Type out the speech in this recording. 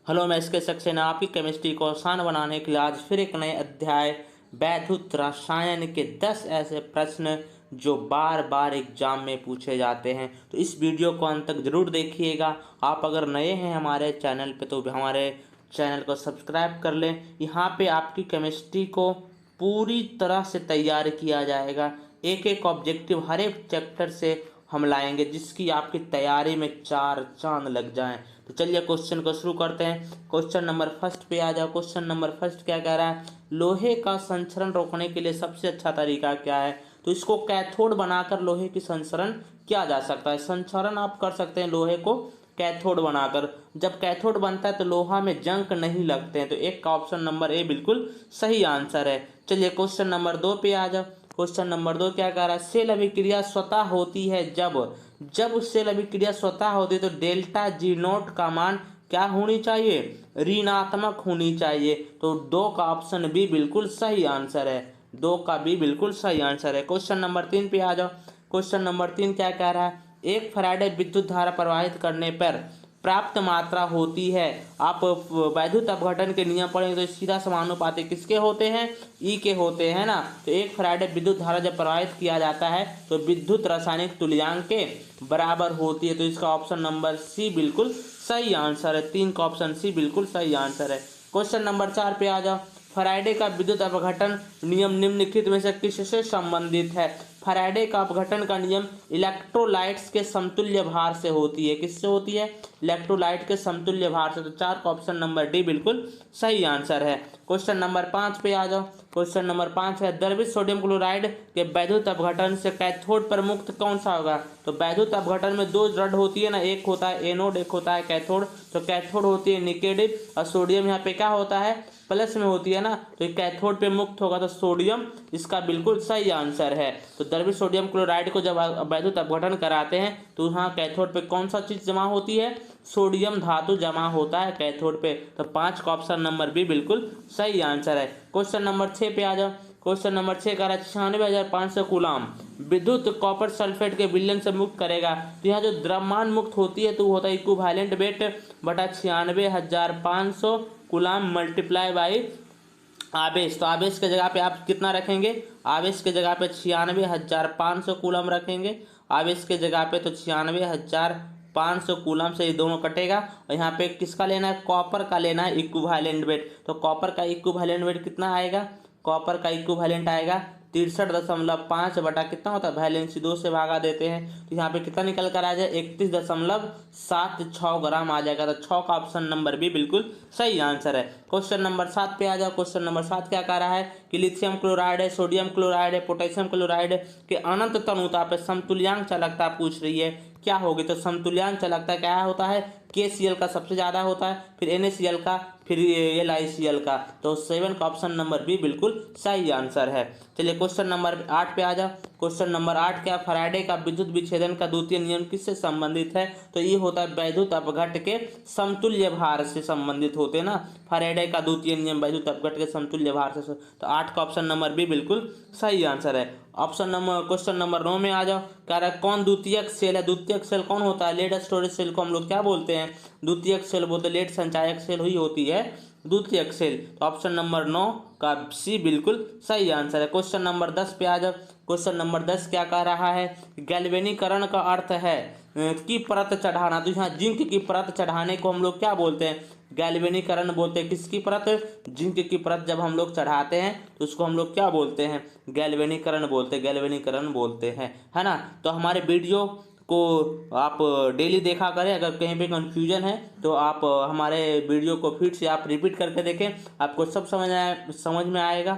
Hello, मैं इसके सक्सेना आपकी केमिस्ट्री को आसान बनाने के लिए आज फिर एक नए अध्याय वैद्युत रसायन के 10 ऐसे प्रश्न जो बार बार एग्जाम में पूछे जाते हैं। तो इस वीडियो को अंत तक जरूर देखिएगा। आप अगर नए हैं हमारे चैनल पे तो हमारे चैनल को सब्सक्राइब कर लें। यहाँ पे आपकी केमिस्ट्री को पूरी तरह से तैयार किया जाएगा। एक एक ऑब्जेक्टिव हर एक चैप्टर से हम लाएंगे जिसकी आपकी तैयारी में चार चांद लग जाएं। तो चलिए क्वेश्चन को शुरू करते हैं। क्वेश्चन नंबर फर्स्ट पे आ जाओ। क्वेश्चन नंबर फर्स्ट क्या कह रहा है? लोहे का संचरण रोकने के लिए सबसे अच्छा तरीका क्या है? तो इसको कैथोड बनाकर लोहे की संचरण किया जा सकता है। संचरण आप कर सकते हैं लोहे को कैथोड बनाकर। जब कैथोड बनता है तो लोहा में जंक नहीं लगते हैं। तो एक का ऑप्शन नंबर ए बिल्कुल सही आंसर है। चलिए क्वेश्चन नंबर 2 पे आ जाओ। क्वेश्चन नंबर 2 क्या कह रहा है? सेल अभिक्रिया स्वतः होती है जब सेल अभिक्रिया स्वतः होती है तो डेल्टा जी नोट का मान क्या होनी चाहिए? ऋणात्मक होनी चाहिए। तो 2 का ऑप्शन बी बिल्कुल सही आंसर है। 2 का बी बिल्कुल सही आंसर है। क्वेश्चन नंबर 3 पे आ जाओ। क्वेश्चन नंबर 3 क्या कह रहा है? एक फैराडे विद्युत धारा प्रवाहित करने पर प्राप्त मात्रा होती है। आप वैद्युत अपघटन के नियम पढ़ेंगे तो सीधा समानुपाती किसके होते हैं? ई के होते हैं ना। तो एक फैराडे विद्युत धारा जब प्रवाहित किया जाता है तो विद्युत रासायनिक तुल्यांक के बराबर होती है। तो इसका ऑप्शन नंबर सी बिल्कुल सही आंसर है। 3 का ऑप्शन सी बिल्कुल सही आंसर है। क्वेश्चन नंबर 4 पे आ जाओ। फैराडे का विद्युत अपघटन नियम निम्नलिखित में से किससे संबंधित है? फैराडे का अपघटन का नियम इलेक्ट्रोलाइट्स के समतुल्य भार से होती है। किससे होती है? इलेक्ट्रोलाइट के समतुल्य भार से। तो 4 का ऑप्शन नंबर डी बिल्कुल सही आंसर है। क्वेश्चन नंबर 5 पे आ जाओ। क्वेश्चन नंबर 5 है द्रवित सोडियम क्लोराइड के वैद्युत अपघटन से कैथोड पर मुक्त कौन सा होगा? तो वैद्युत अपघटन में 2 रड होती है ना, एक होता है एनोड, एक होता है कैथोड। तो कैथोड होती है निगेटिव और सोडियम यहाँ पे क्या होता है? प्लस में होती है ना। तो कैथोड पे मुक्त होगा तो सोडियम इसका बिल्कुल सही आंसर है। तो द्रवित सोडियम क्लोराइड को जब वैद्युत अपघटन कराते हैं तो वहाँ कैथोड पे कौन सा चीज जमा होती है? सोडियम धातु जमा होता है कैथोड पे। तो 5 का ऑप्शन नंबर बी बिल्कुल सही आंसर है। क्वेश्चन नंबर 6 पे आ जाओ। क्वेश्चन नंबर 6 का 96,500 कूलाम विद्युत कॉपर सल्फेट के विलयन से मुक्त करेगा। तो यहाँ जो द्रव्यमान मुक्त होती है तो वो होता है इक्विवेलेंट वेट बटा 96,500 कूलाम मल्टीप्लाई बाई आवेश। तो आवेश के जगह पे आप कितना रखेंगे? आवेश के जगह पे 96,500 कूलम रखेंगे। आवेश के जगह पे तो 96,500 कूलम से ये दोनों कटेगा। और यहाँ पे किसका लेना है? कॉपर का लेना है इक्विवेलेंट वेट। तो कॉपर का इक्विवेलेंट वेट कितना आएगा? कॉपर का इक्विवेलेंट आएगा 63.5 बटा कितना होता है? वैलेंसी 2 से भागा देते हैं तो यहाँ पे कितना निकल कर आ जाए? 31.76 ग्राम आ जाएगा। तो 6 का ऑप्शन नंबर बी बिल्कुल सही आंसर है। क्वेश्चन नंबर 7 पे आ जाओ। क्वेश्चन नंबर 7 क्या कह रहा है कि लिथियम क्लोराइड है, सोडियम क्लोराइड है, पोटेशियम क्लोराइड के अनंत तनुता पे समतुल्यांक चालकता पूछ रही है, क्या होगी? तो समतुल्यांक चालकता क्या होता है? KCl का सबसे ज्यादा होता है, फिर NaCl का, फिर LiCl का। तो 7 का ऑप्शन नंबर बी बिल्कुल सही आंसर है। चलिए क्वेश्चन नंबर 8 पे आ जाओ। क्वेश्चन नंबर 8 क्या? फैराडे का विद्युत विच्छेदन का द्वितीय नियम किससे संबंधित है? तो ये होता है वैद्युत अपघट के समतुल्य भार से संबंधित होते हैं ना। फैराडे का द्वितीय नियम वैद्युत अपघट के समतुल्य भार से। तो 8 का ऑप्शन नंबर बी बिल्कुल सही आंसर है। क्वेश्चन नंबर 9 में आ जाओ। कह रहा है कौन द्वितीयक सेल है? द्वितीयक सेल कौन होता है? लेड स्टोरेज सेल को हम लोग क्या बोलते हैं? द्वितीयक सेल बोलते हैं। लेड संचायक सेल ही होती है द्वितीयक सेल। तो ऑप्शन नंबर 9 का सी बिल्कुल सही आंसर है। क्वेश्चन नंबर 10 पे आ जाओ। क्वेश्चन नंबर 10 क्या कह रहा है? गैल्वेनीकरण का अर्थ है की परत चढ़ाना। तो यहाँ जिंक की परत चढ़ाने को हम लोग क्या बोलते हैं? गैल्वेनीकरण बोलते हैं। किसकी परत? जिंक की परत जब हम लोग चढ़ाते हैं तो उसको हम लोग क्या बोलते हैं? गैल्वेनीकरण बोलते हैं। गैल्वेनीकरण बोलते हैं, है ना। तो हमारे वीडियो को आप डेली देखा करें। अगर कहीं पे कंफ्यूजन है तो आप हमारे वीडियो को फिर से आप रिपीट करके देखें, आपको सब समझ में आएगा।